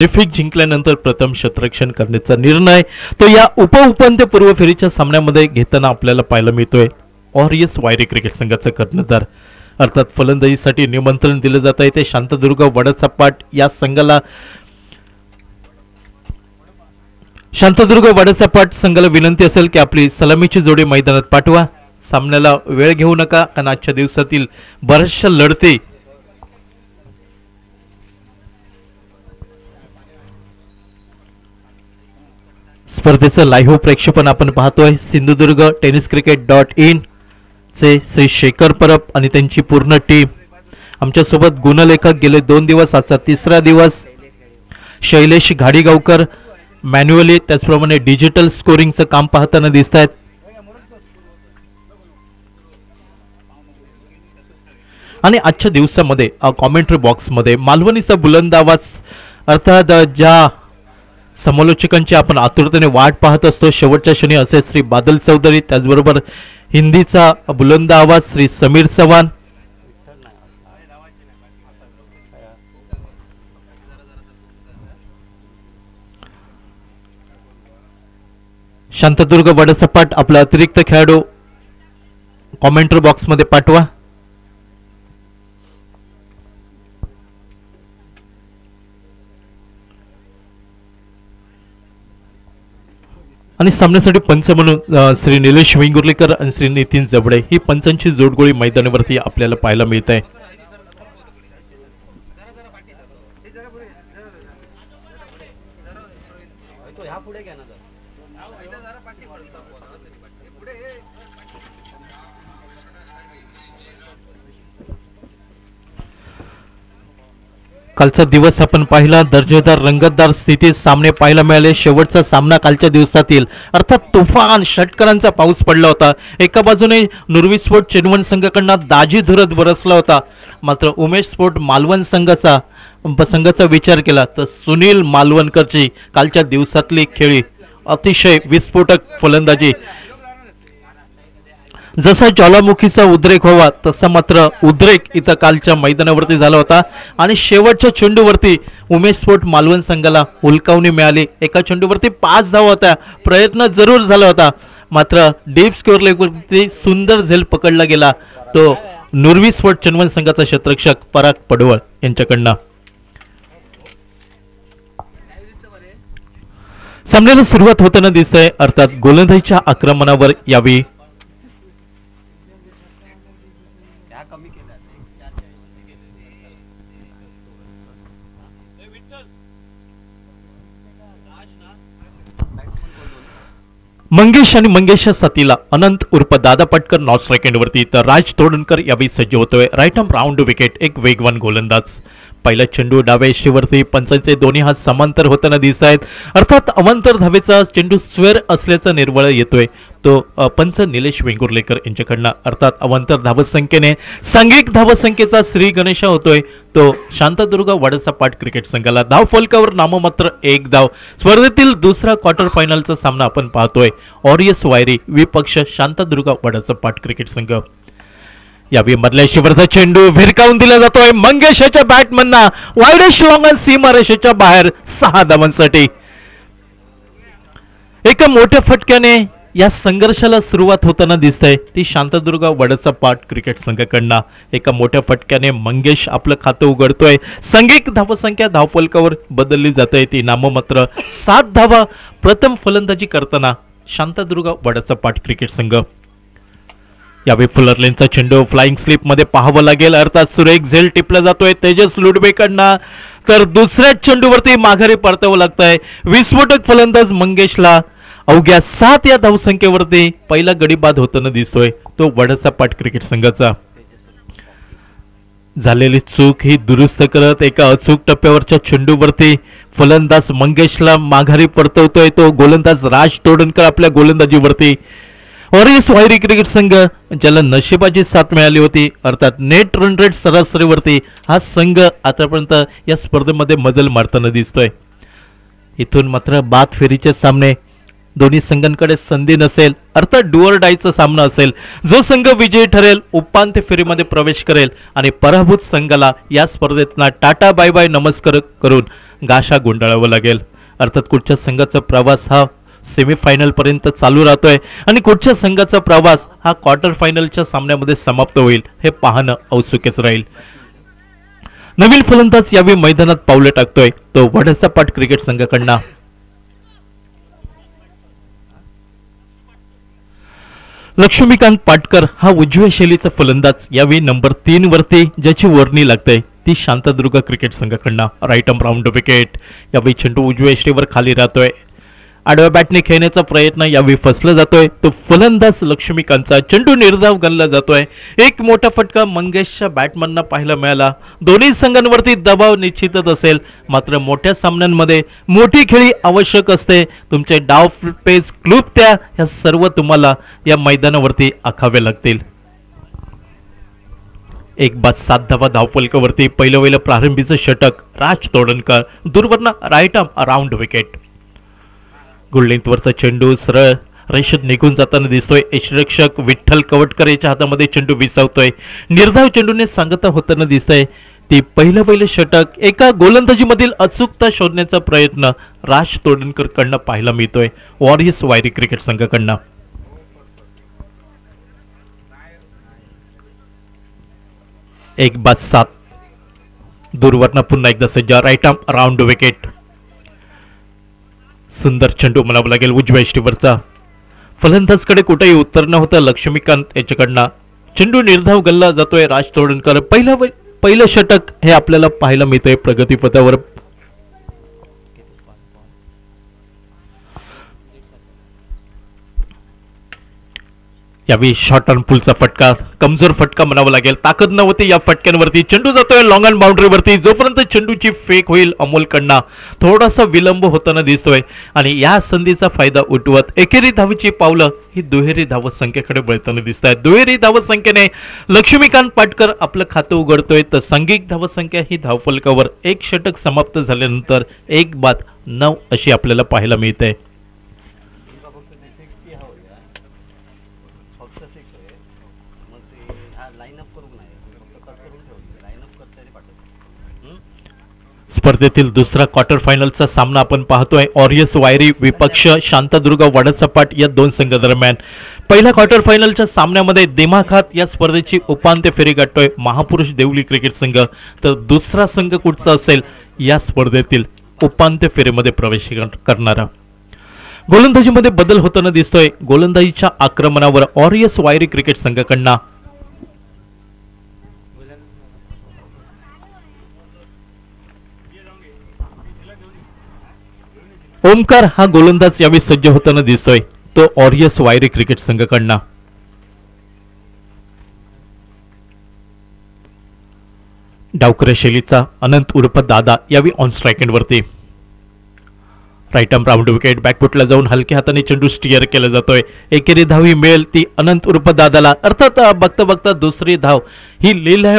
नाणेफेक जिंकल्यानंतर प्रथम क्षेत्ररक्षण करण्याचा निर्णय तो या उपउपांत्यपूर्व फेरीच्या सामन्यामध्ये घेताना आपल्याला पाहायला मिळतोय। ऑरियस वायरी क्रिकेट संघाचा कर्णधार अर्थात फलंदाजीसाठी निमंत्रण दिले जात आहे ते शांतदुर्ग वडसपाट या संघाला संघाला विनंती असेल की आपली सलामीची जोडी मैदानात पाठवा। सामन्याला वेळ घेऊ नका कारण आजच्या दिवसातील बऱ्याचशा लढती स्पर्धेचं लाईव्ह प्रक्षेपण आपण पाहतोय। सिंधुदुर्ग टेनिस क्रिकेट.in चे श्री शेखर परब आणि त्यांची पूर्ण टीम आमच्या सोबत गुणलेखक गेले 2 दिवस, आजचा तिसरा दिवस शैलेश घाडीगावकर मॅन्युअली त्याचप्रमाणे डिजिटल स्कोरिंगचं काम पाहताना दिसत आहेत। आणि आजच्या दिवसामध्ये कॉमेंट्री बॉक्स मध्ये मालवणीचा बुलंद आवाज अर्थात ज्या समालोचकांची आपण आतुरतेने वाट पाहत असतो शेवटच्या क्षणी असे श्री बादल चौधरी, त्याचबरोबर हिंदीचा बुलंद आवाज श्री समीर चव्हाण, शांतदुर्ग वडसपाट आपला अतिरिक्त खेळाडू कॉमेंट्री बॉक्स मध्ये पाठवा। आणि सामन्यासाठी पंच म्हणून श्री निलेश वेंगुर्लेकर आणि श्री नितीन जबडे ही पंचांची जोडगोळी मैदानावरती आपल्याला पाहायला मिळत आहे। कालचा दिवस आपण पाहिला, दर्जेदार रंगतदार स्थितीत सामने पाहायला मिळाले। शेवटचा सामना कालच्या दिवसातील अर्थात तुफान षटकारांचा पाऊस पडला होता। एका बाजूने नुरवी स्पोर्ट चेनवन संघाकडून दाजी धुरत बरसला होता, मात्र उमेश स्पोर्ट मालवण संघाचा विचार केला तर सुनील मालवणकरची कालच्या दिवसातली खेळी अतिशय विस्फोटक फलंदाजी, जसा ज्वालामुखीचा उद्रेक व्हावा तसा मात्र उद्रेक इथं कालच्या मैदानावरती झाला होता। आणि शेवटच्या चेंडूवरती उमेश स्पोर्ट मालवण संघाला हुलकावणी मिळाली। एका चेंडूवरती 5 धावा होत्या, प्रयत्न जरूर झाला होता, मात्र डीप स्कोअर लेगवरती सुंदर झेल पकडला गेला तो नुरवी स्पोर्ट चेनवन संघाचा क्षेत्ररक्षक पराग पडवळ यांच्याकडनं। सामन्याला सुरुवात होताना दिसतंय अर्थात गोलंदाजीच्या आक्रमणावर यावी मंगेश आणि मंगेशच्या साथीला अनंत उर्फ दादा पटकर नॉट स्ट्राइक एंडवरती तर राज तोडणकर यावेळी सज्ज होतोय। राईट आर्म राऊंड विकेट एक वेगवान गोलंदाज, पहिला चेंडू डाव्या यष्टीवरती पंचांचे दोन्ही हात समांतर होताना दिसत आहेत। अर्थात अवांतर धावेचा चेंडू स्क्वेअर असल्याचा निर्वळ येतोय तो पंच निलेश वेंगुर्लेकर यांच्याकडनं। अर्थात अवांतर धावसंख्येने सांघिक धावसंख्येचा श्री गणेशा होतोय तो शांतदुर्ग वडसपाट क्रिकेट संघाला। धाव फलकावर नाममात्र 1 धाव। स्पर्धेतील दुसरा क्वार्टर फायनलचा सामना आपण पाहतोय ऑरियस वायरी विपक्ष शांतदुर्ग वडसपाट क्रिकेट संघ। यावेळी मधल्या शिवरचा चेंडू भिरकावून दिला जातोय मंगेशाच्या बॅटमनना वाईडेश लॉंग सीमारेषेच्या बाहेर 6 धावांसाठी। एका मोठ्या फटक्याने या संघर्षाला सुरुवात होताना दिसतंय ती शांतदुर्ग वडसपाट क्रिकेट संघाकडनं। एका मोठ्या फटक्याने मंगेश आपलं खातं उघडतोय, सांघिक धावसंख्या धावफलकावर बदलली जाते ती नाममात्र 7 धावा प्रथम फलंदाजी करताना शांतदुर्ग वडसपाट क्रिकेट संघ। यावेळी फुलरलेनचा चेंडू फ्लाइंग स्लिप मध्ये पाहावं लागेल, अर्थात सुरेख झेल टिपला जातोय तेजस लुडबेकडनं, तर दुसऱ्या चेंडूवरती माघारी परतावं लागतंय। विस्फोटक फलंदाज मंगेशला अवघ्या 7 या धावसंख्येवरती पहिला गडी बाद होताना दिसतोय तो वडसपाट क्रिकेट संघाचा। झालेली चूक ही दुरुस्त करत एका अचूक टप्प्यावरच्या चेंडूवरती फलंदाज मंगेशला माघारी परतवतोय तो गोलंदाज राज तोडणकर आपल्या गोलंदाजीवरती। ऑरियस वायरी क्रिकेट संघ ज्याला नशिबाची साथ मिळाली होती, अर्थात नेट रन रेट सरासरीवरती हा संघ आतापर्यंत या स्पर्धेमध्ये मजल मारताना दिसतोय। इथून मात्र बाद फेरीचे सामने दोन्ही संघांकडे संधी नसेल, अर्थात डू ऑर डायचा सामना असेल. जो संघ विजयी ठरेल उपांत्य फेरीमध्ये प्रवेश करेल आणि पराभूत संघाला या स्पर्धेतना टाटा बाय बाय नमस्कार करून गाशा गुंडाळावं लागेल. अर्थात कुठच्या संघाचा प्रवास हा सेमीफायनल पर्यंत चालू राहतोय आणि कुठच्या संघाचा प्रवास हा क्वार्टर फायनलच्या सामन्यामध्ये समाप्त होईल हे पाहणं औत्सुक्यच राहील. नवीन फलंदाज यावेळी मैदानात पावलं टाकतोय तो वडसा पाट क्रिकेट संघाकडनं. लक्ष्मीकांत पाटकर हा उजव्या शैलीचा फलंदाज यावेळी नंबर 3 वरती ज्याची वर्णी लागते ती शांतादुर्ग क्रिकेट संघाकडनं. Right arm round wicket. यावेळी चेंडू उजव्या यष्टीवर खाली राहतोय. आडव्या बॅटने खेळण्याचा प्रयत्न यावेळी फसला जातोय. तो फलंदाज लक्ष्मीकांतचा चेंडू निर्धाव गणला जातोय. एक मोठा फटका मंगेशच्या बॅटमनना पाहायला मिळाला. दोन्ही संघांवरती दबाव निश्चितच असेल, मात्र मोठ्या सामन्यांमध्ये मोठी खेळी आवश्यक असते. तुमचे डाव पेच क्लुप्त्या ह्या सर्व तुम्हाला या मैदानावरती आखावे लागतील. एक बाद 7 धावा धावफलकावरती. पहिलं प्रारंभीचं षटक राज Todankar. दूरवरनं right arm round wicket. गुळलेंथवरचा चेंडू सरळ रेषेत निघून जाताना दिसतोय. यष्टिरक्षक विठ्ठल कवटकर याच्या हातामध्ये चेंडू विसावतोय. निर्धाव चेंडूने सांगता होताना दिसतंय. ती पहिलं षटक एका गोलंदाजीमधील अचूकता शोधण्याचा प्रयत्न राज तोडणकर कडनं पाहायला मिळतोय वॉरियर्स वायरी क्रिकेट संघाकडनं. एक बाद 7. दूरवरनं पुन्हा एकदा सज्ज. Right arm round wicket. सुंदर चेंडू म्हणावं लागेल उजव्या यष्टीवरचा. फलंदाजकडे कुठेही उत्तर न होतं लक्ष्मीकांत याच्याकडनं. चेंडू निर्धाव गल्ला जातोय राज तोडणकर. पहिलं षटक हे आपल्याला पाहायला मिळतंय प्रगतीपथावर. यावेळी शॉर्ट ऑन पुलचा फटका, कमजोर फटका म्हणावा लागेल. ताकद नव्हती या फटक्यांवरती. चेंडू जातोय लॉंग ऑन बाउंड्रीवरती. जोपर्यंत चेंडूची फेक होईल अमोलकडनं थोडासा विलंब होताना दिसतोय आणि या संधीचा फायदा उठवत एकेरी धावेची पावलं ही दुहेरी धावत संख्येकडे वळताना दिसत आहेत. दुहेरी धावत संख्येने लक्ष्मीकांत पाटकर आपलं खातं उघडतोय तर सांघिक धावत संख्या ही धावफलकावर एक षटक समाप्त झाल्यानंतर 1 बाद 9 अशी आपल्याला पाहायला मिळते. स्पर्धेतील दुसरा क्वार्टर फायनलचा सामना आपण पाहतोय. वॉरियर्स वायरी विपक्ष शांतादुर्ग वडसा पाट या दोन संघादरम्यान. पहिल्या क्वार्टर फायनलच्या सामन्यामध्ये दिमाखात या स्पर्धेची उपांत्य फेरी गाठतोय महापुरुष देवली क्रिकेट संघ. तर दुसरा संघ कुठचा असेल या स्पर्धेतील उपांत्य फेरीमध्ये प्रवेश करणारा. गोलंदाजीमध्ये बदल होताना दिसतोय. गोलंदाजीच्या आक्रमणावर वॉरियर्स वायरी क्रिकेट संघाकडनं ओमकार हा गोलंदाज यावेळी सज्ज होताना दिसतोय. तो वॉरियर्स वायरी क्रिकेट संघाकडनं. डावकऱ्या शैलीचा अनंत उर्फ दादा यावेळी ऑन स्ट्राइक एंडवरती. Right arm round wicket. बॅकफुटला जाऊन हलक्या हाताने चेंडू स्टिअर केला जातोय. एकेरी धाव ही मिळेल ती अनंत उर्फ दादाला. अर्थात बघता बघता दुसरी धाव ही लीला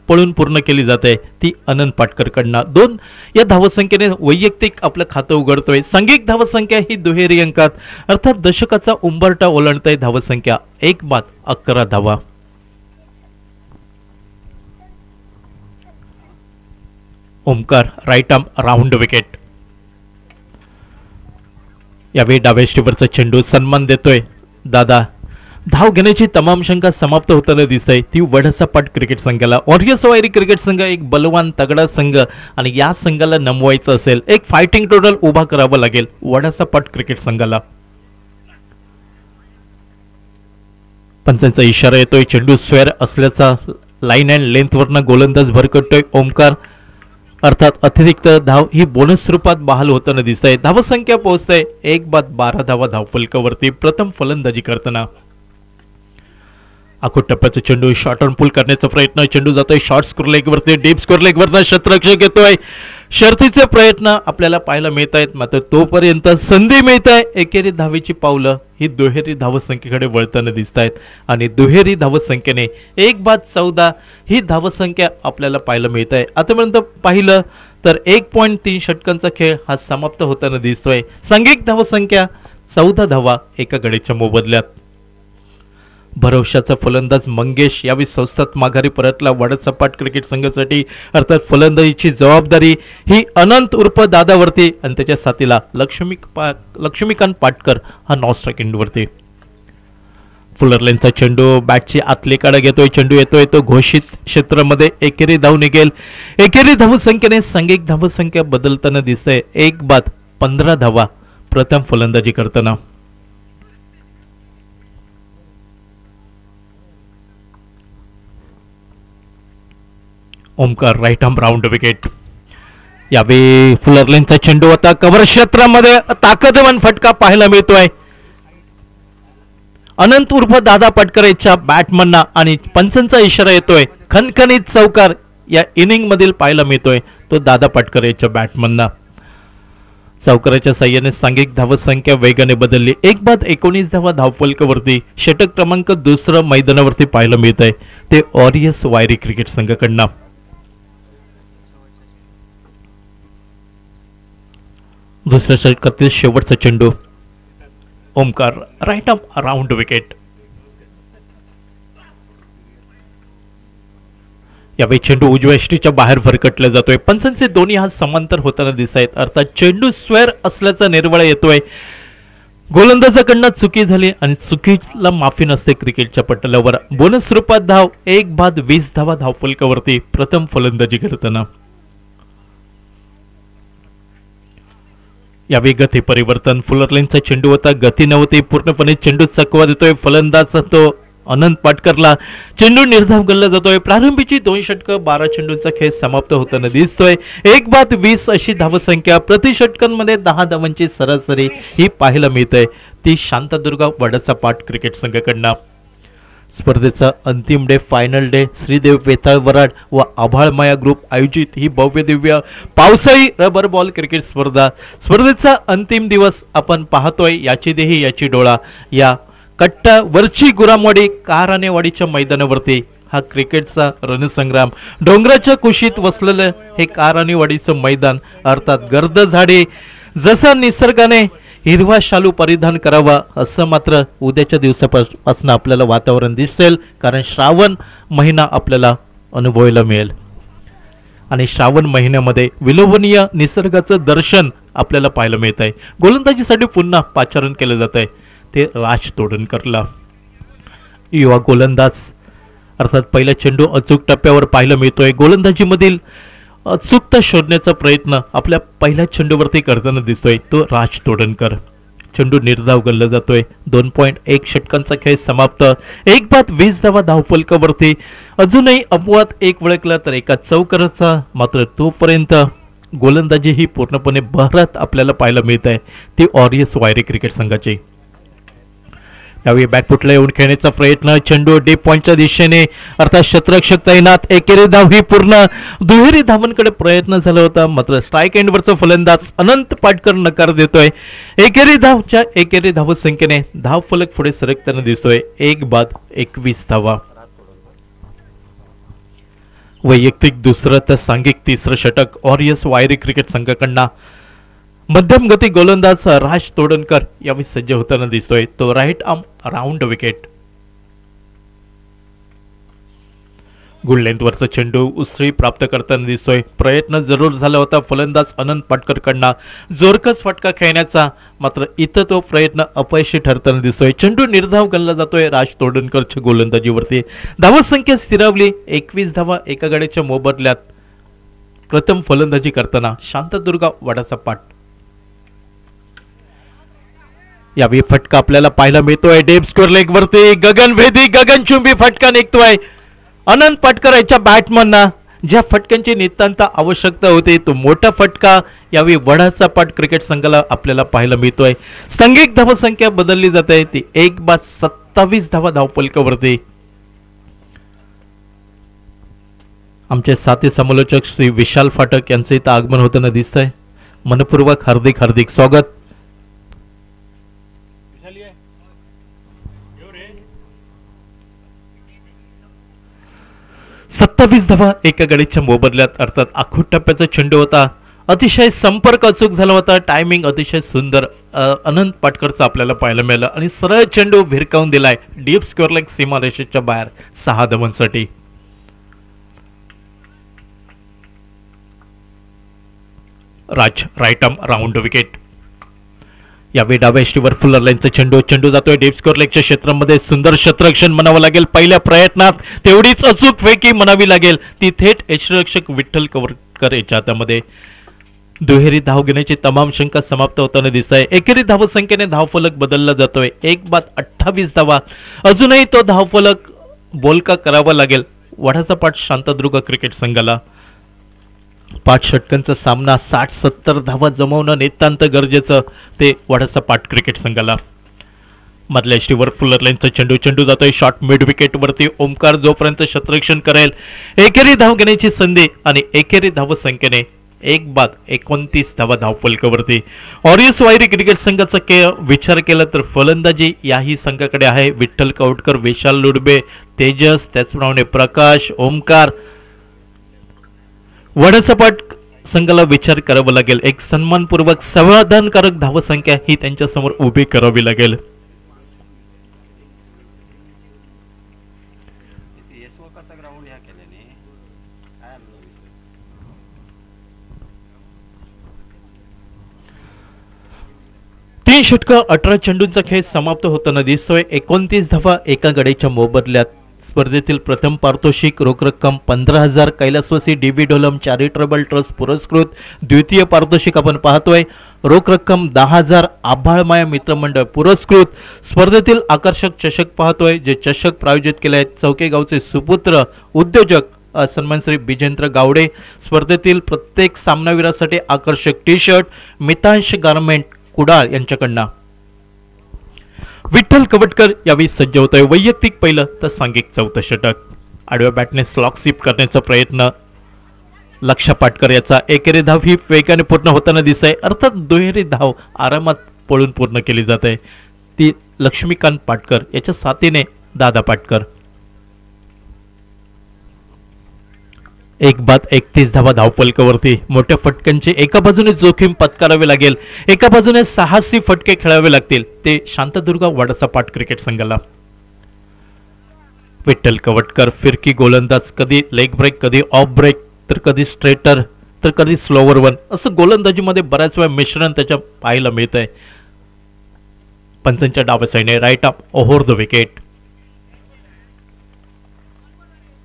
पळून पूर्ण केली जाते ती अनंत पाटकरकडनं. 2 या धावसंख्येने वैयक्तिक आपलं खातं उघडतोय. सांघिक धावसंख्या ही दुहेरी अंकात. अर्थात दशकाचा उंबरठा ओलांडतोय धावसंख्या. 1 बाद 11 धावा. Omkar right arm round wicket. यावेळी डाव्या स्टीवरचा चेंडू सन्मान देतोय दादा. धाव घेण्याची तमाम शंका समाप्त होताना दिसतंय ती वडसा पाट क्रिकेट संघाला. वॉरियर्स वायरी क्रिकेट संघ एक बलवान तगडा संघ आणि या संघाला नमवायचं असेल एक फायटिंग टोटल उभा करावं लागेल वडसा पाट क्रिकेट संघाला. पंचांचा इशारा येतोय. चेंडू स्क्वेअर असल्याचा लाईन अँड लेंथवरनं गोलंदाज भरकटतोय ओमकार. अर्थात अतिरिक्त धाव ही बोनस रूपात बहाल होताना दिसत आहे. धावसंख्या पोहोचते 1 बाद 12 धावा धावफलकावरती प्रथम फलंदाजी करताना. आखो टप्प्याचा चेंडू शॉर्ट ऑन पुल करण्याचा प्रयत्न. चेंडू जातोय शॉर्ट स्कोर लेगवरती. डीप स्कोर लेगवरनं शतरक्षक येतोय. शर्थीचे प्रयत्न आपल्याला पाहायला मिळत आहेत मात्र तोपर्यंत संधी मिळत आहे. एकेरी धावेची पावलं ही दुहेरी धावसंख्येकडे वळताना दिसत आहेत आणि दुहेरी धावसंख्येने 1 बाद 14 ही धावसंख्या आपल्याला पाहायला मिळत आहे. आतापर्यंत पाहिलं तर 1.3 षटकांचा खेळ हा समाप्त होताना दिसतोय. सांघिक धावसंख्या 14 धावा एका गडीच्या मोबदल्यात. भरवशाचा फलंदाज मंगेश यावेळी संस्थात माघारी परतला. वडसपाट क्रिकेट संघासाठी अर्थात फलंदाजीची जबाबदारी ही अनंत उर्फ दादावरती आणि त्याच्या साथीला लक्ष्मीकांत पाटकर हा नॉन स्ट्राइक एंडवरती. फुलरलेनचा चेंडू बॅटची आतली काढा घेतोय. चेंडू येतोय तो घोषित क्षेत्रामध्ये एकेरी धाव निघेल. एकेरी धावसंख्येने सांघिक धावसंख्या बदलताना दिसते. 1 बाद 15 धावा प्रथम फलंदाजी करताना. Omkar right arm round wicket. यावेळी फुलरलेनचा चेंडू होता कव्हर क्षेत्रामध्ये ताकदवान फटका पाहायला मिळतोय. अनंत उर्फ दादा पाटकर याच्या बॅटमनना आणि पंचांचा इशारा येतोय. खणखणीत चौकार या इनिंग मधील पाहायला मिळतोय तो दादा पाटकर याच्या बॅटमनना. चौकाराच्या साह्याने सांघिक धावसंख्या वेगाने बदलली. 1 बाद 19 धावा धावफलकावरती. षटक क्रमांक 2 मैदानावरती पाहायला मिळत आहे ते ऑरियस वायरी क्रिकेट संघाकडनं. दुसऱ्या षटकातील शेवटचा चेंडू. Omkar right arm round wicket. यावेळी चेंडू उजव्या यष्टीच्या बाहेर भरकटला जातोय. पंचांचे दोन्ही हात समांतर होताना दिसत आहेत. अर्थात चेंडू स्क्वेअर असल्याचा निर्वाळा येतोय. गोलंदाजाकडनं चुकी झाली आणि चुकीला माफी नसते क्रिकेटच्या पटलावर. बोनस रूपात धाव. 1 बाद 20 धावा धावफलकावरती प्रथम फलंदाजी करताना. यावेळी गती परिवर्तन. फुलरलेनचा चेंडू होता. गती नव्हती. पूर्णपणे चेंडू चकवा देतोय फलंदाज तो अनंत पाटकरला. चेंडू निर्धाव गल्ला जातोय. प्रारंभीची 2 षटकं 12 चेंडूंचा खेळ समाप्त होताना दिसतोय. 1 बाद 20 अशी धावसंख्या. प्रति षटकांमध्ये 10 धावांची सरासरी ही पाहायला मिळते ती शांतादुर्गा वडसपाट क्रिकेट संघाकडनं. स्पर्धेचा अंतिम डे फायनल डे श्रीदेव वेताळ वराड व आभाळमाया ग्रुप आयोजित ही भव्य दिव्य पावसाळी रबर बॉल क्रिकेट स्पर्धेचा अंतिम दिवस आपण पाहतोय. याची देही याची डोळा या कट्टा वरची गुरामवाडी कारानेवाडीच्या मैदानावरती हा क्रिकेटचा रणसंग्राम. डोंगराच्या कुशीत वसलेलं हे कारानेवाडीचं मैदान अर्थात गर्द झाडे जसा निसर्गाने हिरवा शालू परिधान करावा असं मात्र उद्याच्या दिवसापासून आपल्याला वातावरण दिसेल. कारण श्रावण महिना आपल्याला अनुभवायला मिळेल आणि श्रावण महिन्यामध्ये विलोभनीय निसर्गाचं दर्शन आपल्याला पाहायला मिळत आहे. गोलंदाजीसाठी पुन्हा पाचारण केलं जात आहे ते राज तोडणकरला. युवा गोलंदाज अर्थात पहिला चेंडू अचूक टप्प्यावर पाहायला मिळतोय. गोलंदाजीमधील अचूकता शोधण्याचा प्रयत्न आपल्या पहिल्या चेंडूवरती करताना दिसतोय तो राज तोडणकर. चेंडू निर्धाव गल्ला जातोय. 2.1 षटकांचा खेळ समाप्त. 1 बाद 20 धावा धावफलकावरती. अजूनही अपवाद एक वळखला तर एका चौकाराचा. मात्र तोपर्यंत गोलंदाजी ही पूर्णपणे बहरत आपल्याला पाहायला मिळत आहे ती ऑरियस वायरी क्रिकेट संघाची. यावेळी बॅकफुटला येऊन खेळण्याचा प्रयत्न. चेंडू डीप पॉइंटच्या दिशेने अर्थात क्षेत्ररक्षक तैनात. एकेरी धाव ही पूर्ण. दुहेरी धावांकडे प्रयत्न झाला होता मात्र स्ट्राईक एंडवरचा फलंदाज अनंत पाटकर नकार देतोय. एकेरी धावसंख्येने धाव फलक पुढे सरकताना दिसतोय. 1 बाद 21 धावा. वैयक्तिक दुसरं तर सांघिक तिसरं षटक ऑरियस वायरी क्रिकेट संघाकडनं. मध्यम गती गोलंदाज राज तोडणकर यावेळी सज्ज होताना दिसतोय तो right arm round wicket. Good लेंथवरचा चेंडू उसळी प्राप्त करताना दिसतोय. प्रयत्न जरूर झाला होता फलंदाज अनंत पाटकरकडनं जोरकस फटका खेळण्याचा मात्र इथं तो प्रयत्न अपयशी ठरताना दिसतोय. चेंडू निर्धाव गल्ला जातोय राज तोडणकरच्या गोलंदाजीवरती. धावसंख्या स्थिरावली. 21 धावा एका गड्याच्या मोबदल्यात प्रथम फलंदाजी करताना शांतादुर्गा वडसपाट. यावेळी फटका आपल्याला पाहायला मिळतोय डेप स्क्वेअर लेग वरती. गगनभेदी गगनचुंबी फटका निघतोय. अनंत पाटकर याच्या बॅटमनना ज्या फटक्यांची नितांत आवश्यकता होती तो मोठा फटका यावेळी वडसपाट क्रिकेट संघाला आपल्याला पाहायला मिळतोय. सांघिक धावसंख्या बदलली जाते ती 1 बाद 27 धावा धावफलकावरती. आमचे साथी समालोचक श्री विशाल फाटक यांचे इथं आगमन होताना दिसत आहे. मनपूर्वक हार्दिक स्वागत. 27 धावा एका गडीच्या मोबदल्यात अर्थात आखूट टप्प्याचा चेंडू होता. अतिशय संपर्क अचूक झाला होता. टायमिंग अतिशय सुंदर अनंत पाटकरचा आपल्याला पाहायला मिळालं आणि सरळ चेंडू भिरकावून दिलाय डीप स्क्वेअर लेग सीमारेषेच्या बाहेर 6 धावांसाठी. राज राईट आर्म राऊंड विकेट. यावेळी डाव्या यष्टीवर फुलर लाईनचा चेंडू जातोय डीप स्कोअर लेगच्या क्षेत्रामध्ये. सुंदर क्षेत्ररक्षण म्हणावं लागेल. पहिल्या प्रयत्नात तेवढीच अचूक फेकी म्हणावी लागेल. ती थेट यष्टीरक्षक विठ्ठल कवरकर याच्या हातामध्ये. दुहेरी धाव घेण्याची तमाम शंका समाप्त होताना दिसत आहे. एकेरी धावसंख्येने धावफलक बदलला जातोय. 1-28 धावा. अजूनही तो धावफलक बोलका करावा लागेल वडाचा पाठ शांतादुर्ग क्रिकेट संघाला. 5 षटकांचा सामना 60-70 धावा जमवणं नितांत गरजेचं ते वडाचा पाठ क्रिकेट संघाला. मधल्या यष्टीवर फुलर लाईनचा चेंडू जातोय शॉर्ट मिड विकेट वरती. ओमकार जोपर्यंत क्षेत्ररक्षण करेल एकेरी धाव घेण्याची संधी आणि एकेरी धावसंख्येने 1-29 धावा धावफलकावरती. ऑरियस वायरी क्रिकेट संघाचा विचार केला तर फलंदाजी याही संघाकडे आहे. विठ्ठल कवटकर, विशाल लुडबे, तेजस, त्याचप्रमाणे प्रकाश, ओमकार. वडसपाट संघाला विचार करावा लागेल. एक सन्मानपूर्वक समाधानकारक धावसंख्या ही त्यांच्या समोर उभी करावी लागेल. तीन षटकं 18 चेंडूंचा खेळ समाप्त होताना दिसतोय. 29 धावा एका गड्याच्या मोबदल्यात. स्पर्धेतील प्रथम पारितोषिक रोख रक्कम 15,000 कैलासवासी डीव्ही ढोलम चॅरिटेबल ट्रस्ट पुरस्कृत. द्वितीय पारितोषिक आपण पाहतोय रोख रक्कम 10,000 आभाळमाया मित्रमंडळ पुरस्कृत. स्पर्धेतील आकर्षक चषक पाहतोय जे चषक प्रायोजित केले आहेत चौकेगावचे सुपुत्र उद्योजक सन्मान श्री बिजेंद्र गावडे. स्पर्धेतील प्रत्येक सामनावीरासाठी आकर्षक T shirt Mitansh garment Kudal यांच्याकडनं. विठ्ठल कवटकर यावेळी सज्ज होतोय. वैयक्तिक पहिलं तर सांघिक 4थं षटक. आडव्या बॅटने स्लॉक स्वीप करण्याचा प्रयत्न लक्ष पाटकर याचा. एकेरी धाव ही वेगाने पूर्ण होताना दिसत आहे. अर्थात दुहेरी धाव आरामात पळून पूर्ण केली जात आहे. ती लक्ष्मीकांत पाटकर याच्या साथीने दादा पाटकर. 1-31 धावा धावफलकावरती. मोठ्या फटक्यांची एका बाजूने जोखीम पत्करावी लागेल, एका बाजूने साहसी फटके खेळावे लागतील ते शांतादुर्ग वडाचा पाठ क्रिकेट संघाला. विठ्ठल कवटकर फिरकी गोलंदाज. कधी लेग ब्रेक, कधी ऑफ ब्रेक, तर कधी स्ट्रेटर, तर कधी स्लोवर वन. असं गोलंदाजीमध्ये बऱ्याच वेळा मिश्रण त्याच्या पाहायला मिळत आहे. पंचांच्या डाव्या साईडने right up over the wicket.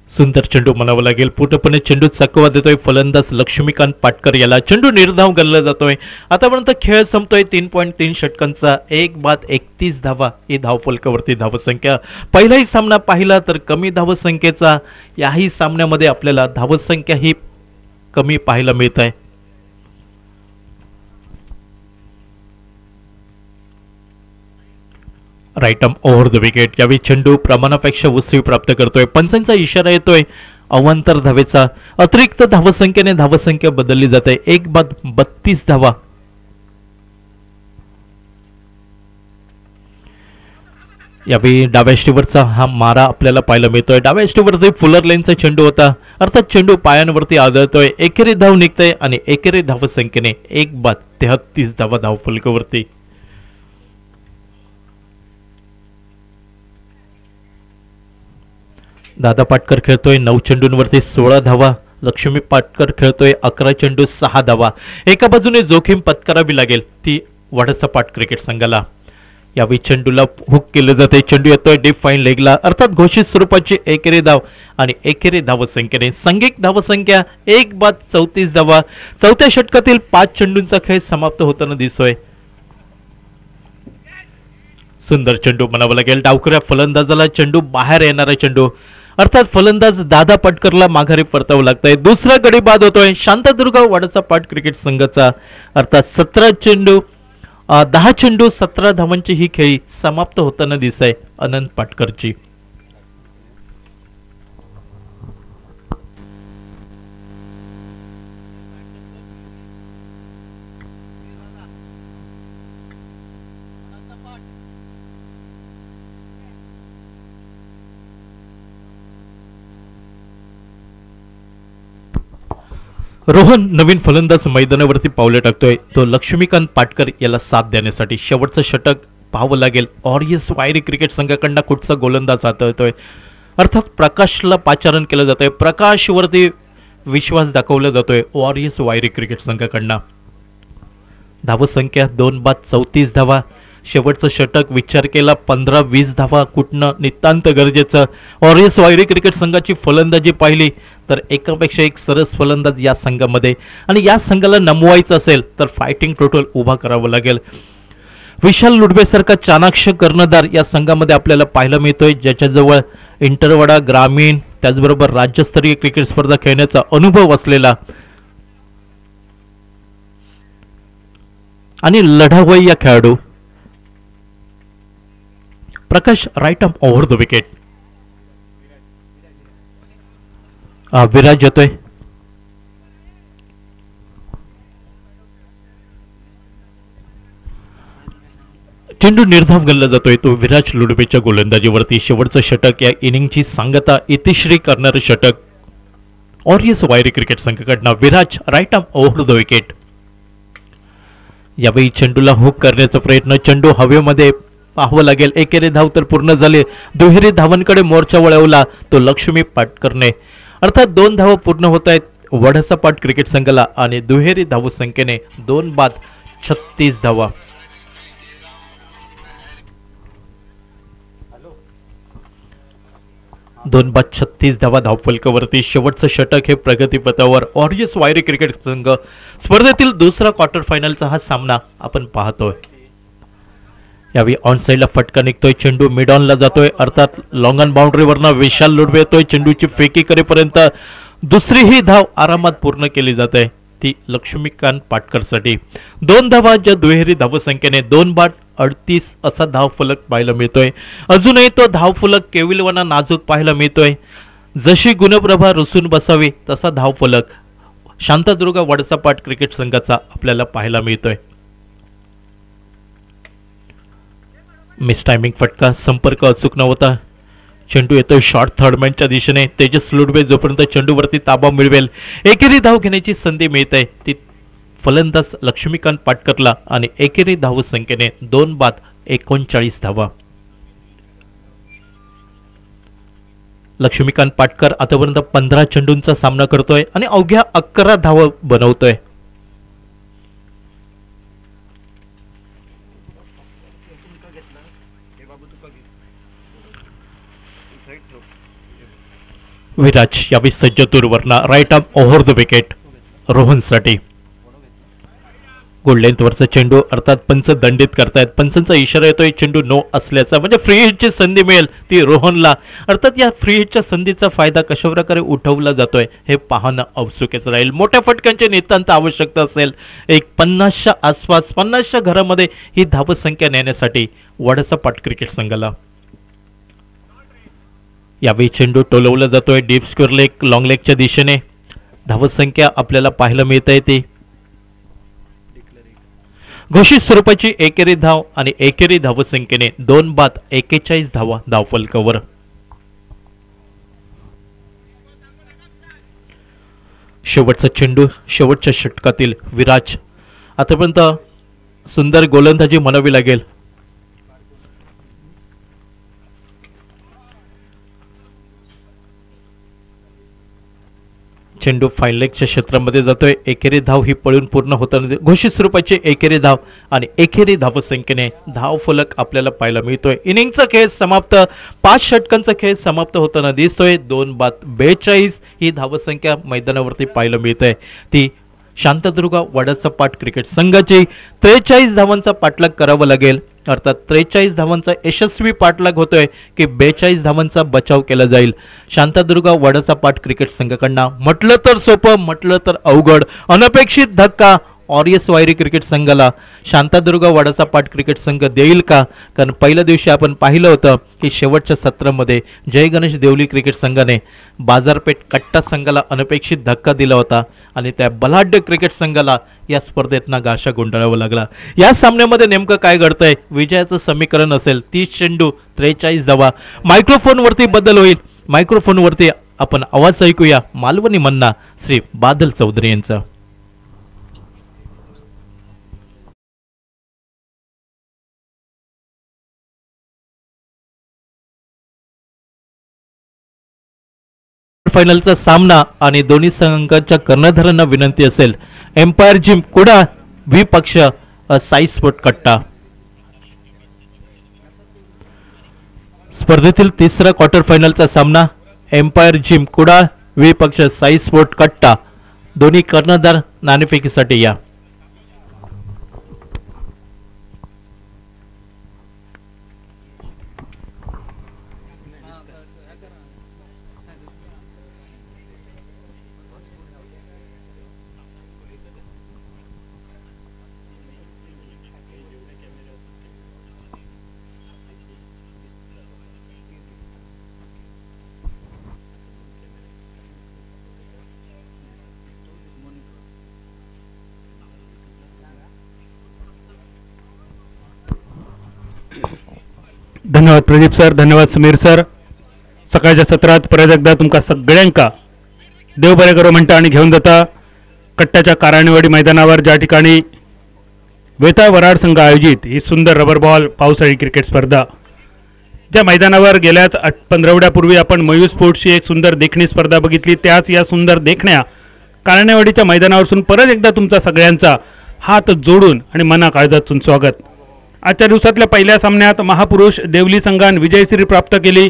सुंदर चेंडू म्हणावं लागेल. पूर्णपणे चेंडू चकवा देतोय फलंदाज लक्ष्मीकांत पाटकर याला. चेंडू निर्धाव गणला जातोय. आतापर्यंत खेळ संपतोय 3.3 षटकांचा. 1-31 धावा ही धावफलकावरती धावसंख्या. पहिलाही सामना पाहिला तर कमी धावसंख्येचा. याही सामन्यामध्ये आपल्याला धावसंख्या ही कमी पाहायला मिळत आहे. Right arm over the wicket. यावेळी चेंडू प्रमाणापेक्षा उसळी प्राप्त करतोय. पंचांचा इशारा येतोय अवांतर धावेचा. अतिरिक्त धावसंख्येने धावसंख्या बदलली जाते. 1-32 धावा. यावेळी डाव्या यष्टीवरचा हा मारा आपल्याला पाहायला मिळतोय. डाव्या यष्टीवरती फुलर लाईनचा चेंडू होता. अर्थात चेंडू पायांवरती आदळतोय. एकेरी धाव निघतोय आणि एकेरी धावसंख्येने 1-33 धावा धावफलकावरती. दादा पाटकर खेळतोय 9 चेंडूंवरती 16 धावा. लक्ष्मी पाटकर खेळतोय 11 चेंडू 6 धावा. एका बाजूने जोखीम पत्करावी लागेल ती वडाचा पाठ क्रिकेट संघाला. यावेळी चेंडूला हुक केलं जाते. चेंडू येतोय डीप फाईन लेगला. अर्थात घोषित स्वरूपाची एकेरी धाव आणि एकेरी धावसंख्येने सांघिक धावसंख्या 1-34 धावा. चौथ्या षटकातील 5 चेंडूंचा खेळ समाप्त होताना दिसतोय. सुंदर चेंडू म्हणावं लागेल. डावखऱ्या फलंदाजाला चेंडू बाहेर येणारा चेंडू. अर्थात फलंदाज दादा पाटकरला माघारी परतावं लागतंय. दुसरा गडी बाद होतोय शांतादुर्ग वडाचा पाठ क्रिकेट संघाचा. अर्थात 10 चेंडू 17 धावांची ही खेळी समाप्त होताना दिसत आहे अनंत पाटकरची. रोहन नवीन फलंदाज मैदानावरती पावले टाकतोय. तो लक्ष्मीकांत पाटकर याला साथ देण्यासाठी शेवटचं षटक पाहावं लागेल. ऑरियस वायरी क्रिकेट संघाकडनं कुठचा गोलंदाज हाताळतोय. अर्थात प्रकाशला पाचारण केलं जातंय. प्रकाशवरती विश्वास दाखवला जातोय ऑरियस वायरी क्रिकेट संघाकडनं. धावसंख्या 2 बाद 34 धावा. शेवटचं षटक विचार केला 15-20 धावा कुठनं नितांत गरजेचं. ऑरियस वायरी क्रिकेट संघाची फलंदाजी पाहिली तर एकापेक्षा एक सरस फलंदाज या संघामध्ये, आणि या संघाला नमवायचं असेल तर फायटिंग टोटल उभा करावं लागेल. विशाल लुडबेसारखा चाणाक्ष कर्णधार या संघामध्ये आपल्याला पाहायला मिळतोय, ज्याच्याजवळ इंटरवाडा ग्रामीण त्याचबरोबर राज्यस्तरीय क्रिकेट स्पर्धा खेळण्याचा अनुभव असलेला आणि लढावई या खेळाडू Prakash right arm over the wicket. Viraj येतोय. चेंडू निर्धाव गणला जातोय. तो विराज लुडबेच्या गोलंदाजीवरती. शेवटचं षटक या इनिंगची सांगता इतिश्री करणारं षटक ऑरियस वायरी क्रिकेट संघाकडनं. Viraj right arm over the wicket. यावेळी चेंडूला हुक करण्याचा प्रयत्न. चेंडू हवेमध्ये पाहावं लागेल. एकेरी धाव तर पूर्ण झाले. दुहेरी धावांकडे मोर्चा वळवला तो लक्ष्मी पाटकरने. अर्थात 2 धावा पूर्ण होत आहेत वडसापाट क्रिकेट संघाला आणि दुहेरी धावसंख्येने 2 बाद 36 धावा. दोन बाद 36 धावा धावफलकावरती. शेवटचं षटक हे प्रगतीपथावर. ऑरियस वायरी क्रिकेट संघ स्पर्धेतील दुसरा क्वार्टर फायनलचा हा सामना आपण पाहतोय. यावेळी ऑन साईडला फटका निघतोय. चेंडू मिड ऑनला जातोय. अर्थात लॉंग ऑन बाउंड्रीवरनं विशाल लुडबे येतोय. चेंडूची फेकी करेपर्यंत दुसरीही धाव आरामात पूर्ण केली जाते ती लक्ष्मीकांत पाटकरसाठी. 2 धावा ज्या दुहेरी धावसंख्येने 2 बाद 38 असा धावफलक पाहायला मिळतोय. अजूनही तो धावफलक केविलवाना नाजूक पाहायला मिळतोय. जशी गुणप्रभा रुसून बसावी तसा धावफलक शांतादुर्गा वडसापाट क्रिकेट संघाचा आपल्याला पाहायला मिळतोय. मिस टायमिंग फटका. संपर्क अचूक नव्हता. चेंडू येतोय शॉर्ट थर्डमॅनच्या दिशेने. तेजस लुडबे जोपर्यंत चेंडूवरती ताबा मिळवेल एकेरी धाव घेण्याची संधी मिळते ती फलंदाज लक्ष्मीकांत पाटकरला आणि एकेरी धावसंख्येने 2 बाद 39 धावा. लक्ष्मीकांत पाटकर आतापर्यंत 15 चेंडूंचा सामना करतोय आणि अवघ्या 11 धावा बनवतोय. विराज यावेळी सज्ज दूरवरना right arm over the wicket रोहनसाठी. गोल लेंथवरचा चेंडू. अर्थात पंच दंडित करतायत. पंचांचा इशारा येतोय चेंडू नो असल्याचा, म्हणजे फ्री हिटची संधी मिळेल ती रोहनला. अर्थात या फ्री हिटच्या संधीचा फायदा कशाप्रकारे उठवला जातोय हे पाहणं औत्सुक्याचं राहील. मोठ्या फटक्यांची नितांत आवश्यकता असेल. एक 50च्या आसपास 50च्या घरामध्ये ही धावसंख्या नेण्यासाठी वडसापाट क्रिकेट संघाला. यावेळी चेंडू टोलवला जातोय डीप स्क्वेअर लेग लॉंग लेगच्या दिशेने. धावसंख्या आपल्याला पाहायला मिळत आहे ती घोषित स्वरूपाची एकेरी धाव आणि एकेरी धावसंख्येने 2 बाद 41 धावा धावफलकावर. शेवटचा चेंडू शेवटच्या षटकातील विराज. आतापर्यंत सुंदर गोलंदाजी म्हणावी लागेल. चेंडू फाईन लेगच्या क्षेत्रामध्ये जातोय. एकेरी धाव ही पळून पूर्ण होताना घोषित स्वरूपाची एकेरी धाव आणि एकेरी धावसंख्येने धाव फलक आपल्याला पाहायला मिळतोय. इनिंगचा खेळ समाप्त. 5 षटकांचा खेळ समाप्त होताना दिसतोय. 2 बाद 42 ही धावसंख्या मैदानावरती पाहायला मिळते ती शांतादुर्गा वडसापाट क्रिकेट संघाची. 43 धावांचा पाठलाग करावा लागेल. अर्थात 43 धावांचा यशस्वी पाठलाग होतोय की 42 धावांचा बचाव केला जाईल शांतादुर्गा वडसापाट क्रिकेट संघाकडनं. म्हटलं तर सोपं, म्हटलं तर अवघड. अनपेक्षित धक्का ऑरियस वायरी क्रिकेट संघाला शांतादुर्गा वडसापाट क्रिकेट संघ देईल का? कारण पहिल्या दिवशी आपण पाहिलं होतं की शेवटच्या सत्रामध्ये जय गणेश देवली क्रिकेट संघाने बाजारपेठ कट्टा संघाला अनपेक्षित धक्का दिला होता आणि त्या बलाढ्य क्रिकेट संघाला या स्पर्धेतना गाशा गुंडाळावा लागला. या सामन्यामध्ये नेमकं काय घडतंय? विजयाचं समीकरण असेल 30 चेंडू 43 धावा. मायक्रोफोनवरती बदल होईल. मायक्रोफोनवरती आपण आवाज ऐकूया मालवणी मन्ना श्री बादल चौधरी यांचा. फायनलचा सामना आणि दोन्ही संघांच्या कर्णधारांना विनंती असेल एम्पायर जिम कुडा व्ही पक्ष साई स्पोर्ट कट्टा. स्पर्धेतील तिसरा क्वार्टर फायनलचा सामना एम्पायर जिम कुडा व्ही पक्ष साई स्पोर्ट कट्टा. दोन्ही कर्णधार नाणेफेकीसाठी या. धन्यवाद प्रदीप सर, धन्यवाद समीर सर. सकाळच्या सत्रात परत एकदा तुमका सगळ्यांका देव बरे करो म्हणता आणि घेऊन जाता कट्ट्याच्या काराणीवाडी मैदानावर ज्या ठिकाणी वेताळ वराड संघ आयोजित ही सुंदर रबर बॉल पावसाळी क्रिकेट स्पर्धा, ज्या मैदानावर गेल्याच 15 आपण मयूर स्पोर्ट्सची एक सुंदर देखणी स्पर्धा बघितली, त्याच या सुंदर देखण्या काराणीवाडीच्या मैदानावरून परत एकदा तुमचा सगळ्यांचा हात जोडून आणि मना काळजातून स्वागत. आजच्या दिवसातल्या पहिल्या सामन्यात महापुरुष देवली संघान विजयश्री प्राप्त केली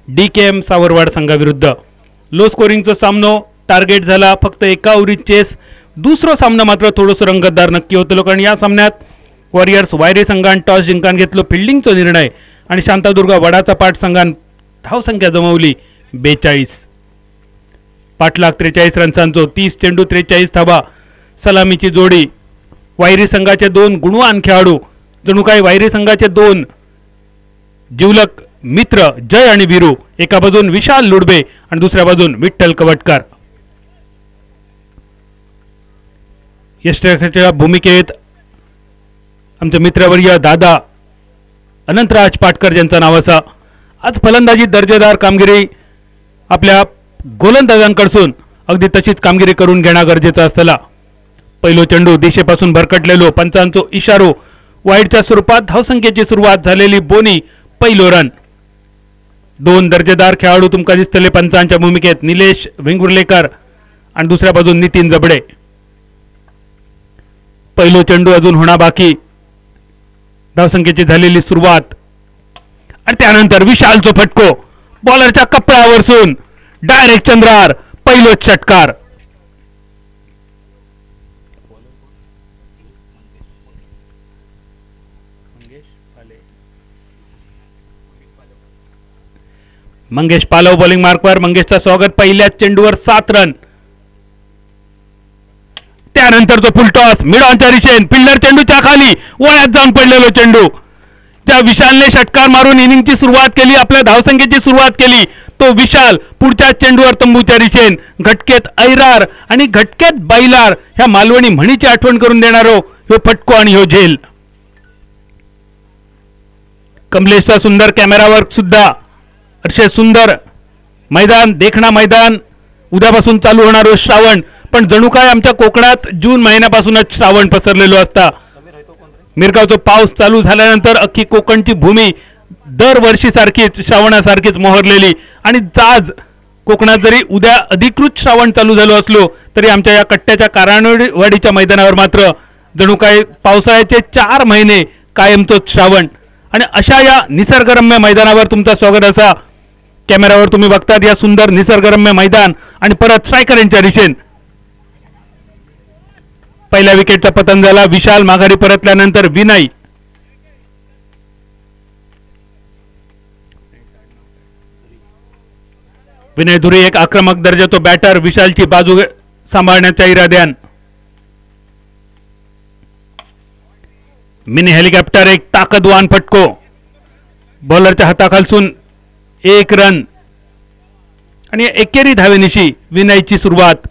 DKM सावरवाड संघाविरुद्ध. लो स्कोरिंगचा सामनो टार्गेट झाला फक्त एका ओव्हरीत चेस. दुसरा सामना मात्र थोडंसं रंगतदार नक्की होतं, कारण या सामन्यात वॉरियर्स वायरी संघान टॉस जिंकान घेतलो फिल्डिंगचा निर्णय आणि शांतादुर्गा वडाचा पाठ संघान धावसंख्या जमवली 42. पाठलाग 43 रन्सांचो 30 चेंडू 43 धावा. सलामीची जोडी वायरी संघाचे 2 गुणवान खेळाडू, जणू काही वायरी संघाचे 2 जिवलक मित्र जय आणि वीरू, एका बाजून विशाल लुडबे आणि दुसऱ्या बाजून विठ्ठल कवटकर. यष्टीच्या भूमिकेत आमचे मित्रवर्य दादा अनंतराज पाटकर यांचं नाव असा. आज फलंदाजी दर्जेदार कामगिरी आपल्या गोलंदाजांकडून अगदी तशीच कामगिरी करून घेणं गरजेचं असतं. पहिलो चेंडू दिशेपासून भरकटलेलो, पंचांचो इशारो, वाईडच्या स्वरूपात धावसंख्येची सुरुवात झालेली बोनी पहिलो रन. 2 दर्जेदार खेळाडू तुमका दिसतले पंचांच्या भूमिकेत, निलेश वेंगुर्लेकर आणि दुसऱ्या बाजून नितीन जबडे. पहिलो चेंडू अजून होणा बाकी, धावसंख्येची झालेली सुरुवात आणि त्यानंतर विशालचो फटको बॉलरच्या कपड्यावरसून डायरेक्ट चंद्रार पहिलोच षटकार. मंगेश पालव बॉलिंग मार्कवर. मंगेशचा स्वागत. पहिल्याच चेंडूवर 7 रन. त्यानंतर जो फुलटॉस मिड ऑनच्या दिशेन, फिल्डर चेंडूच्या खाली वळ्यात जाऊन पडलेलो चेंडू, त्या विशालने षटकार मारून इनिंगची सुरुवात केली, आपल्या धावसंख्येची सुरुवात केली. तो विशाल पुढच्या चेंडूवर तंबूच्या दिशेन घटकेत ऐरार आणि घटकेत बैलार ह्या मालवणी म्हणीची आठवण करून देणारो ह्यो फटको आणि ह्यो झेल. कमलेशचा सुंदर कॅमेरावर सुद्धा अतिशय सुंदर मैदान, देखणा मैदान. उद्यापासून चालू होणारो श्रावण, पण जणू काय आमच्या कोकणात जून महिन्यापासूनच श्रावण पसरलेलो असता. मिरगावचा पाऊस चालू झाल्यानंतर अख्खी कोकणची भूमी दरवर्षी सारखीच श्रावणासारखीच मोहरलेली. आणि आज कोकणात जरी उद्या अधिकृत श्रावण चालू झालो असलो तरी आमच्या या कट्ट्याच्या काराणीवाडीच्या मैदानावर मात्र जणू काय पावसाळ्याचे 4 महिने कायमचोच श्रावण. आणि अशा या निसर्गरम्य मैदानावर तुमचं स्वागत असा. कॅमेरावर तुम्ही बघतात या सुंदर निसर्गरम्य मैदान आणि परत स्ट्रायकर यांच्या दिशेन पहिल्या विकेटचा पतन झाला. विशाल माघारी परतल्यानंतर विनय धुरी एक आक्रमक दर्जाचा बॅटर, विशालची बाजू सांभाळण्याच्या इराद्यान. मिनी हेलिकॉप्टर एक ताकदवान फटको, बॉलरच्या हाताखालसून 1 रन आणि एकेरी धावेनिशी विनयची सुरुवात.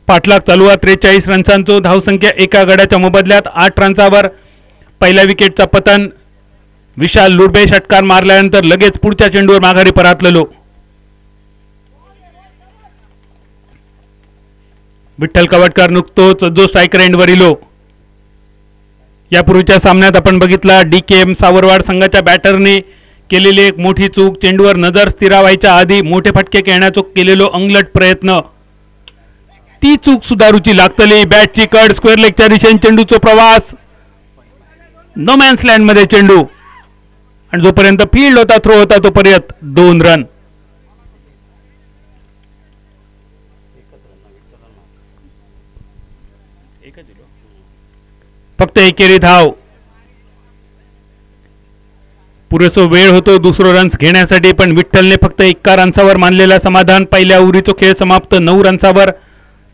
पाठलाग चालू आहे 43 रन्सांचो. धावसंख्या एका गड्याच्या मोबदल्यात 8 रन्सावर. पहिल्या विकेटचा पतन. विशाल लुडबे षटकार मारल्यानंतर लगेच पुढच्या चेंडूवर माघारी परतलेलो. विठ्ठल कवटकर नुकतोच जो स्ट्रायकर एंडवरील यापूर्वीच्या सामन्यात आपण बघितला DKM सावरवाड संघाच्या बॅटरने केलेली एक मोठी चूक, चेंडूवर नजर स्थिरावायच्या आधी मोठे फटके खेळण्याचा केलेलो अंगलट प्रयत्न, ती चूक सुधारूची लागतली. बॅटची कड स्क्वेअर लेगच्या दिशेने चेंडूचा प्रवास, नो मॅन्स लँड मध्ये चेंडू, आणि जोपर्यंत फील्ड होता थ्रो होता तोपर्यंत 2 रन. फक्त एकेरी धाव, पुरेसो वेळ होतो दुसरो रन्स घेण्यासाठी, पण विठ्ठलने फक्त 1 रन्सावर मानलेला समाधान. पहिल्या ओव्हरीचो खेळ समाप्त 9 रन्सावर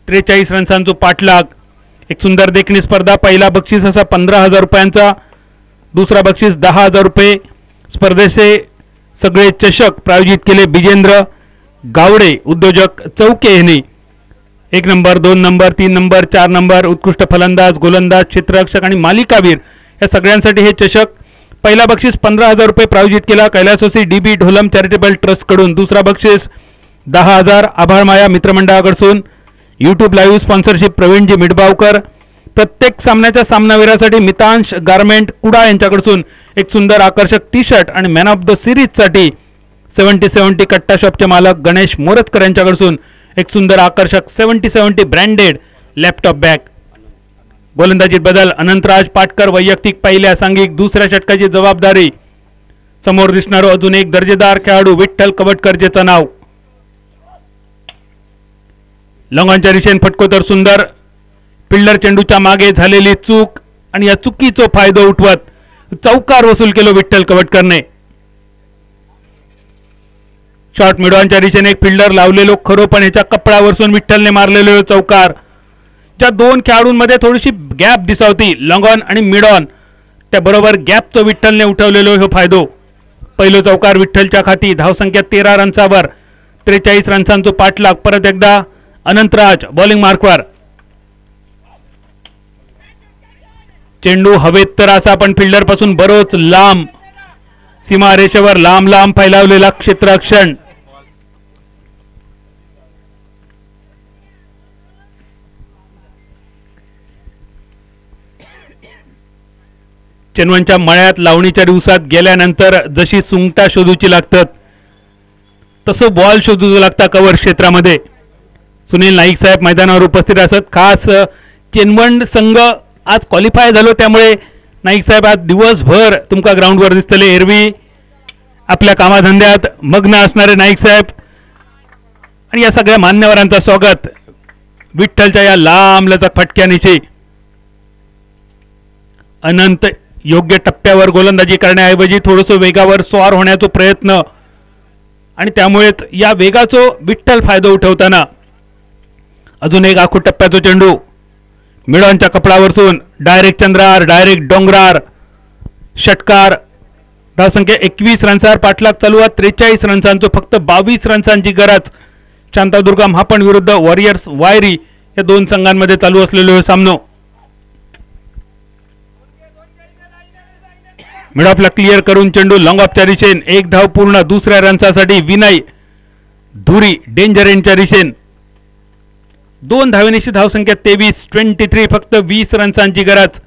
43 रन्सांचो पाठलाग. एक सुंदर देखणी स्पर्धा. पहिला बक्षीस असा 15,000 रुपयांचा, दुसरा बक्षीस 10,000 रुपये. स्पर्धेचे सगळे चषक प्रायोजित केले बिजेंद्र गावडे उद्योजक चौके यांनी. 1 नंबर, 2 नंबर, 3 नंबर, 4 नंबर, उत्कृष्ट फलंदाज, गोलंदाज, क्षेत्ररक्षक आणि मालिकावीर या सगळ्यांसाठी हे चषक. पहिला बक्षीस 15,000 रुपये प्रायोजित केला कैलासवासी DB ढोलम चॅरिटेबल ट्रस्ट कडून. दुसरा बक्षीस 10,000 Abhalmaya मित्रमंडळाकडून. YouTube live sponsorship Pravinji मिडबावकर. प्रत्येक सामन्याच्या सामनावीरासाठी मितांश गारमेंट कुडा यांच्याकडून एक सुंदर आकर्षक टी शर्ट आणि मॅन ऑफ द सिरीज साठी 70-70 कट्टा शॉपचे मालक गणेश मोरजकर यांच्याकडून एक सुंदर आकर्षक 70-70 ब्रँडेड लॅपटॉप बॅग. गोलंदाजीत बदल. अनंतराज पाटकर वैयक्तिक पहिल्या सांघिक दुसऱ्या षटकाची जबाबदारी. समोर दिसणारो अजून एक दर्जेदार खेळाडू विठ्ठल कवटकरजेचं नाव. लॉंगॉनच्या दिशेने फटको तर सुंदर. फिल्डर चेंडूच्या मागे झालेली चूक आणि या चुकीचा फायदा उठवत चौकार वसूल केलो विठ्ठल कवटकरने. शॉर्ट मिडॉनच्या दिशेने एक फिल्डर लावलेलो खरो, पण ह्याच्या कपड्यावरसून विठ्ठलने मारलेलो चौकार. ज्या 2 खेळाडूंमध्ये थोडीशी गॅप दिसावती लॉंगॉन आणि मिडॉन, त्याबरोबर गॅपचं विठ्ठलने उठवलेलो हो फायदो. पहिलो चौकार विठ्ठलच्या खाती. धावसंख्या 13 रन्सावर 43 रन्सांचो पाठलाग. परत एकदा अनंतराज बॉलिंग मार्कवर. चेंडू हवेत तर असा, पण फिल्डर पासून बरोच लांब, सीमा रेषेवर लांब लांब फैलावलेला क्षेत्ररक्षण. चेन्नईच्या मळ्यात लावणीच्या दिवसात गेल्यानंतर जशी सुंगटा शोधूची लागतात तसं बॉल शोधू लागता कव्हर क्षेत्रामध्ये. सुनील नाईक साहेब मैदानावर उपस्थित असत. खास चेन्नई संघ आज क्वालिफाय झालो, त्यामुळे नाईक साहेब आज दिवसभर तुमका ग्राउंडवर दिसतले. एरवी आपल्या कामाधंद्यात मग्न असणारे नाईक साहेब आणि या सगळ्या मान्यवरांचं स्वागत विठ्ठलच्या या लांब लचक फटक्यानिशी. अनंत योग्य टप्प्यावर गोलंदाजी करण्याऐवजी थोडंसं वेगावर स्वार होण्याचा प्रयत्न, आणि त्यामुळेच या वेगाचो विठ्ठल फायदा उठवताना. अजून एक आखू टप्प्याचा चेंडू मिडॉनच्या कपडावरसून डायरेक्ट चंद्रार, डायरेक्ट डोंगरार, षटकार. धावसंख्या 21 रन्सावर पाठलाग चालू आहे. 43 रन्सांचो फक्त 22 रन्सांची गरज. शांतादुर्गा महापण विरुद्ध वॉरियर्स वायरी या 2 संघांमध्ये चालू असलेलो सामनो. मिड ऑफला क्लिअर करून चेंडू लॉंग ऑफच्या दिशेने. 1 धाव पूर्ण. दुसऱ्या रन्सासाठी विनय धुरी डेंजर एंडच्या दिशेने. 2 धावेनिशी धावसंख्या 23 फक्त 20 रन्सांची गरज.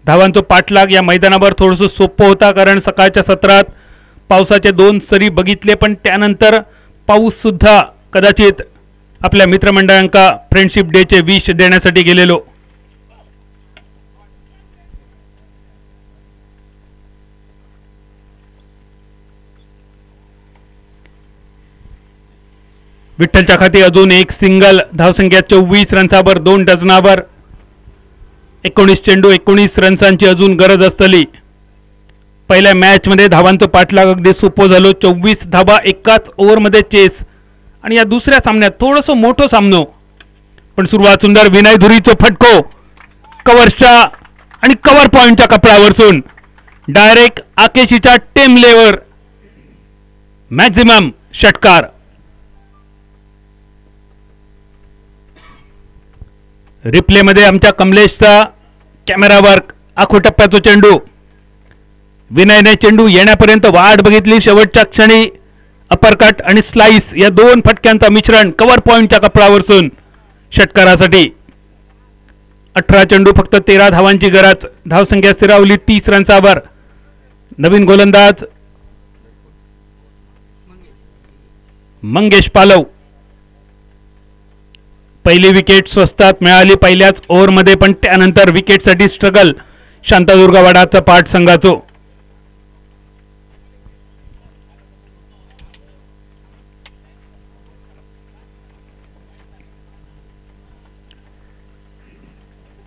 धावांचा पाठलाग या मैदानावर थोडंसं सोपं होता, कारण सकाळच्या सत्रात पावसाचे 2 सरी बघितले, पण त्यानंतर पाऊस सुद्धा कदाचित आपल्या मित्रमंडळांका फ्रेंडशिप डेचे विश देण्यासाठी गेलेलो. विठ्ठलच्या खाती अजून एक सिंगल. धावसंख्या 24 रन्सावर 2 डझनावर. 19 चेंडू 19 रन्सांची अजून गरज असतली. पहिल्या मॅच मध्ये धावांचं पाठलाग अगदी सोपं झालो. 24 धावा एकाच ओव्हरमध्ये चेस. आणि या दुसऱ्या सामन्यात थोडंसं मोठं सामनो, पण सुरुवात सुंदर. विनय धुरीचो फटको कव्हरच्या आणि कव्हर पॉइंटच्या कपड्यावरसून डायरेक्ट आकेशीच्या टेमलेवर मॅक्झिमम षटकार. रिप्ले मध्ये आमच्या कमलेशचा कॅमेरा वर्क. आखो टप्प्याचा चेंडू. विनयने चेंडू येण्यापर्यंत वाट बघितली. शेवटच्या क्षणी अपरकट आणि स्लाइस या 2 फटक्यांचा मिश्रण कव्हर पॉइंटच्या कपडावरसून षटकारासाठी 18 चेंडू फक्त 13 धावांची गरज. धावसंख्या स्थिरावली 30 रनचा वर. नवीन गोलंदाज मंगेश पालव. पहिली विकेट स्वस्तात मिळाली पहिल्याच ओव्हरमध्ये, पण त्यानंतर विकेटसाठी स्ट्रगल शांतादुर्गावाडाचा पाठ संघाचो.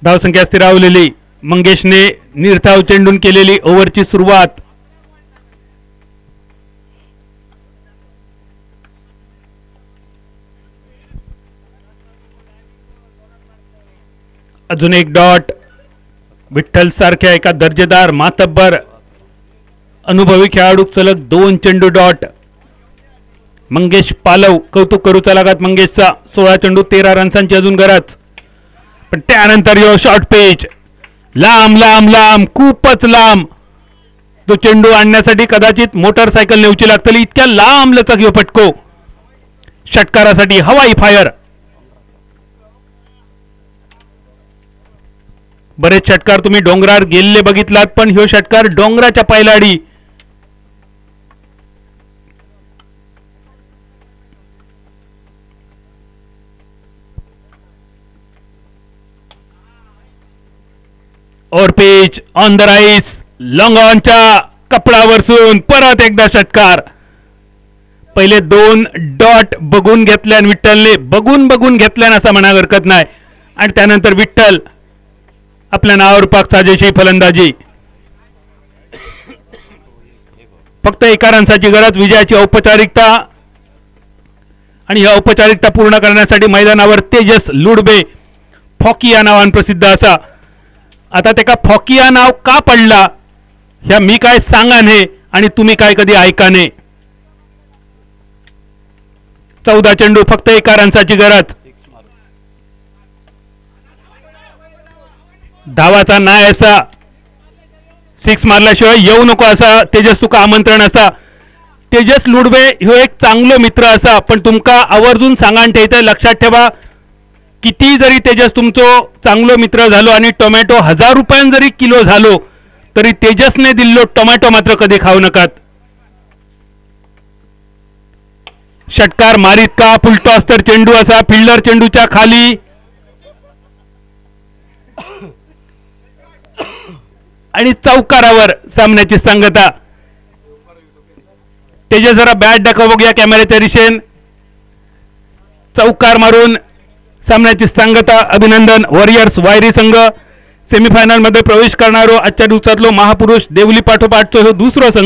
धावसंख्या स्थिरावलेली. मंगेशने निर्धाव चेंडून केलेली ओव्हरची सुरुवात. अजून एक डॉट. विठ्ठल सारख्या एका दर्जेदार मातब्बर अनुभवी खेळाडू सलग 2 चेंडू डॉट. मंगेश पालव कौतुक करूचा लागत मंगेशचा. 16 चेंडू 13 रन्सांची अजून गरज. पण त्यानंतर यो शॉर्ट पिच लांब लांब लांब खूपच लांब. तो चेंडू आणण्यासाठी कदाचित मोटरसायकल नेऊची लागतली इतक्या लांब लचक यो फटको. षटकारासाठी हवाई फायर. बरेच षटकार तुम्ही डोंगरावर गेलेले बघितलात, पण ह्यो षटकार डोंगराच्या पायलाडी. और pitch on the rise. Long ऑनच्या कपडावरसून परत एकदा षटकार. पहिले 2 डॉट बघून घेतल्यान विठ्ठलने, बघून घेतल्यान असं म्हणा हरकत नाही. आणि त्यानंतर विठ्ठल आपल्या नावावर पाक साजेशी फलंदाजी. फक्त एका रन्साची गरज विजयाची औपचारिकता. आणि ही औपचारिकता पूर्ण करण्यासाठी मैदानावर तेजस लुडबे फॉकी या नावाने प्रसिद्ध असा. आता त्याका फॉकिया नाव का पडला ह्या मी काय सांगा ने आणि तुम्ही काय कधी ऐका ने. 14 चेंडू फक्त एका रन्साची गरज. धावाचा नाय असा. 6 मारल्याशिवाय येऊ नको असा तेजस तुका आमंत्रण असा. तेजस लुडबे ह्यो एक चांगलो मित्र असा, पण तुमका आवर्जून सांगान ठेवतंय लक्षात ठेवा. किती जरी तेजस तुमचो चांगलो मित्र झालो आणि टोमॅटो 1000 रुपयां जरी किलो झालो तरी तेजसने दिल्लो टोमॅटो मात्र कधी खाऊ नकात. षटकार मारीत का फुलटॉस तर चेंडू असा फिल्डर चेंडूच्या खाली. आणि चौकारावर सामन्याची सांगता. तेजस जरा बॅट दाखव बघूया कॅमेऱ्याच्या दिशेन. चौकार मारून सामन्याची सांगता. अभिनंदन. वॉरियर्स वायरी संघ सेमीफायनल मध्ये प्रवेश करणारो आजच्या दिवसातलो महापुरुष देवली पाठोपाठचो दुसरो संघ.